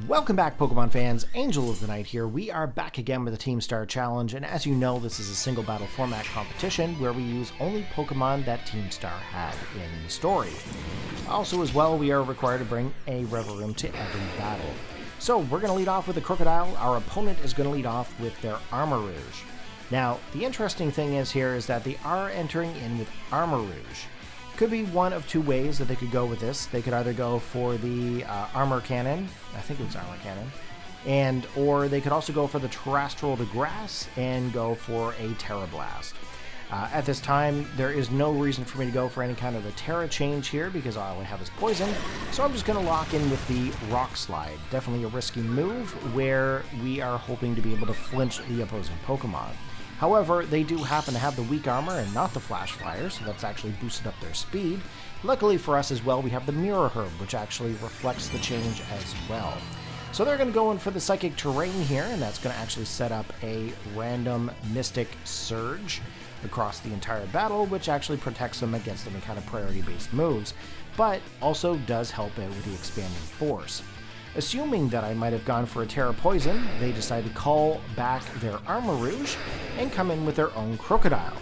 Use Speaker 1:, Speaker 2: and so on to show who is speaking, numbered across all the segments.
Speaker 1: Welcome back, Pokemon fans. Angel of the Night here. We are back again with the Team Star Challenge, and as you know, this is a single battle format competition where we use only Pokemon that Team Star had in the story. Also, as well, we are required to bring a Revaroom to every battle. So, we're going to lead off with the Krookodile. Our opponent is going to lead off with their Armarouge. Now, the interesting thing is that they are entering in with Armarouge. Could be one of two ways that they could go with this. They could either go for the Armor Cannon, I think it was Armor Cannon, or they could also go for the Terrestrial to Grass and go for a Tera Blast. At this time, there is no reason for me to go for any kind of a Tera change here because all I have is Poison, so I'm just going to lock in with the Rock Slide. Definitely a risky move where we are hoping to be able to flinch the opposing Pokemon. However, they do happen to have the weak armor and not the flash fire, so that's actually boosted up their speed. Luckily for us as well, we have the Mirror Herb, which actually reflects the change as well. So they're going to go in for the Psychic Terrain here, and that's going to actually set up a random Mystic Surge across the entire battle, which actually protects them against any kind of priority-based moves, but also does help out with the Expanding Force. Assuming that I might have gone for a Tera Poison, they decide to call back their Armarouge and come in with their own Krookodile.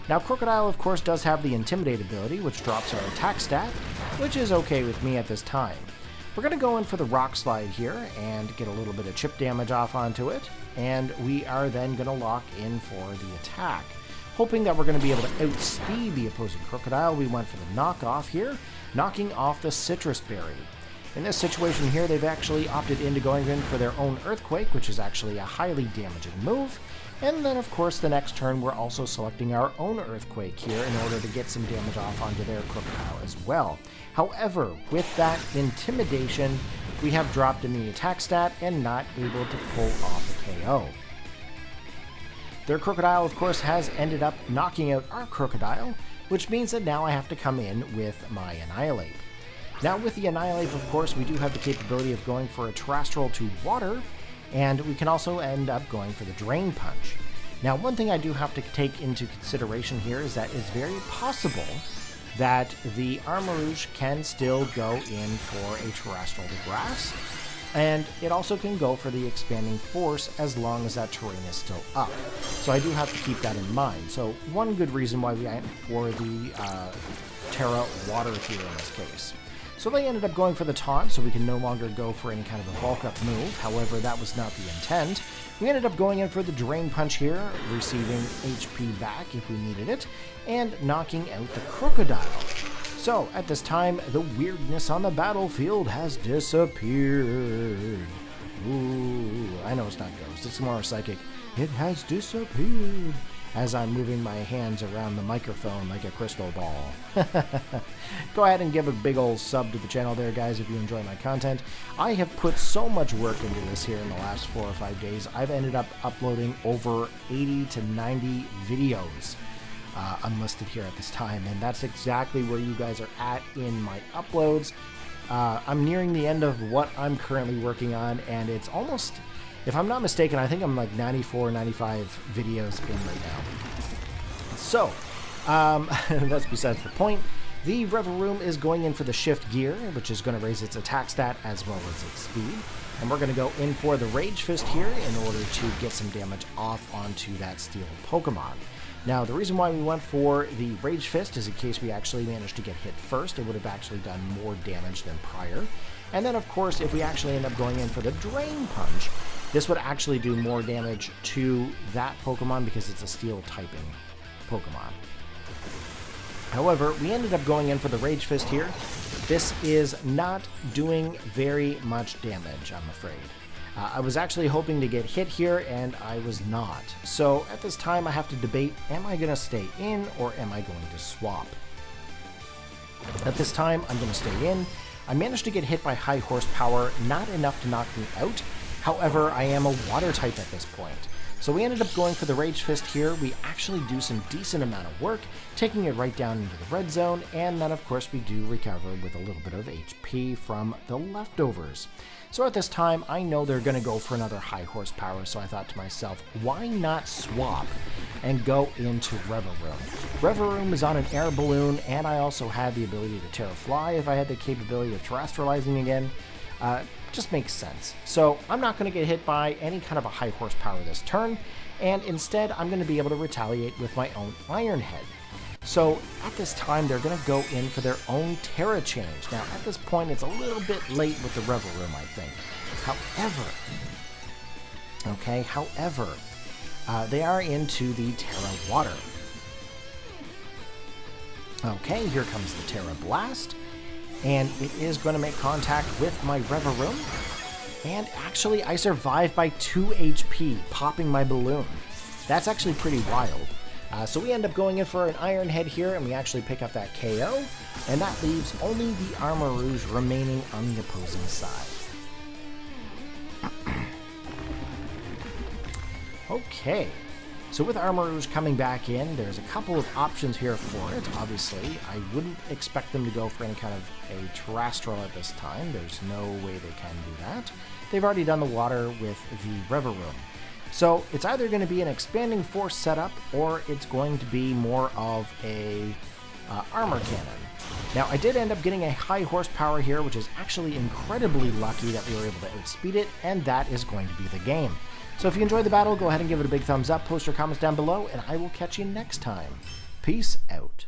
Speaker 1: Now, Krookodile, of course, does have the Intimidate ability, which drops our attack stat, which is okay with me at this time. We're going to go in for the Rock Slide here and get a little bit of chip damage off onto it, and we are then going to lock in for the attack. Hoping that we're going to be able to outspeed the opposing Krookodile, we went for the knockoff here, knocking off the Citrus Berry. In this situation here, they've actually opted into going in for their own Earthquake, which is actually a highly damaging move. And then, of course, the next turn, we're also selecting our own Earthquake here in order to get some damage off onto their Krookodile as well. However, with that Intimidation, we have dropped in the attack stat and not able to pull off a KO. Their Krookodile, of course, has ended up knocking out our Krookodile, which means that now I have to come in with my Annihilape. Now, with the Annihilape, of course, we do have the capability of going for a Terrestrial to Water, and we can also end up going for the Drain Punch. Now, one thing I do have to take into consideration here is that it's very possible that the Armarouge can still go in for a Terrestrial to Grass, and it also can go for the Expanding Force as long as that terrain is still up. So I do have to keep that in mind. So one good reason why we went for the Tera Water here in this case. So they ended up going for the Taunt, so we can no longer go for any kind of a bulk up move. However, that was not the intent. We ended up going in for the Drain Punch here, receiving HP back if we needed it, and knocking out the Krookodile. So, at this time, the weirdness on the battlefield has disappeared. Ooh, I know it's not Ghost, it's more Psychic. It has disappeared. As I'm moving my hands around the microphone like a crystal ball. Go ahead and give a big old sub to the channel there, guys, if you enjoy my content. I have put so much work into this here in the last 4 or 5 days. I've ended up uploading over 80 to 90 videos unlisted here at this time, and that's exactly where you guys are at in my uploads. I'm nearing the end of what I'm currently working on, and it's almost... If I'm not mistaken, I think I'm like 94, 95 videos in right now. So, that's besides the point. The Revaroom is going in for the Shift Gear, which is going to raise its attack stat as well as its speed. And we're going to go in for the Rage Fist here in order to get some damage off onto that Steel Pokemon. Now, the reason why we went for the Rage Fist is in case we actually managed to get hit first, it would have actually done more damage than prior. And then, of course, if we actually end up going in for the Drain Punch, this would actually do more damage to that Pokemon because it's a Steel typing Pokemon. However, we ended up going in for the Rage Fist here. This is not doing very much damage, I'm afraid. I was actually hoping to get hit here, and I was not. So at this time, I have to debate, am I going to stay in or am I going to swap? At this time, I'm going to stay in. I managed to get hit by high horsepower, not enough to knock me out. However, I am a water type at this point. So we ended up going for the Rage Fist here. We actually do some decent amount of work, taking it right down into the red zone, and then of course we do recover with a little bit of HP from the leftovers. So at this time, I know they're going to go for another high horsepower, so I thought to myself, why not swap and go into Revaroom? Revaroom is on an air balloon, and I also had the ability to Tera Fly if I had the capability of terrestrializing again. just makes sense. So I'm not going to get hit by any kind of a high horsepower this turn, and instead I'm going to be able to retaliate with my own Iron Head. So at this time, they're going to go in for their own Tera change. Now, at this point, it's a little bit late with the Revaroom, I think. However, they are into the Tera Water. Okay, here comes the Tera Blast, and it is going to make contact with my Revaroom. And actually, I survived by 2 HP, popping my balloon. That's actually pretty wild. So we end up going in for an Iron Head here, and we actually pick up that KO, and that leaves only the Armarouge remaining on the opposing side. Okay, so with Armarouge coming back in, there's a couple of options here for it. Obviously, I wouldn't expect them to go for any kind of a Terrestrial at this time. There's no way they can do that. They've already done the water with the Revaroom. So it's either going to be an Expanding Force setup, or it's going to be more of a Armor Cannon. Now, I did end up getting a high horsepower here, which is actually incredibly lucky that we were able to outspeed it, and that is going to be the game. So if you enjoyed the battle, go ahead and give it a big thumbs up, post your comments down below, and I will catch you next time. Peace out.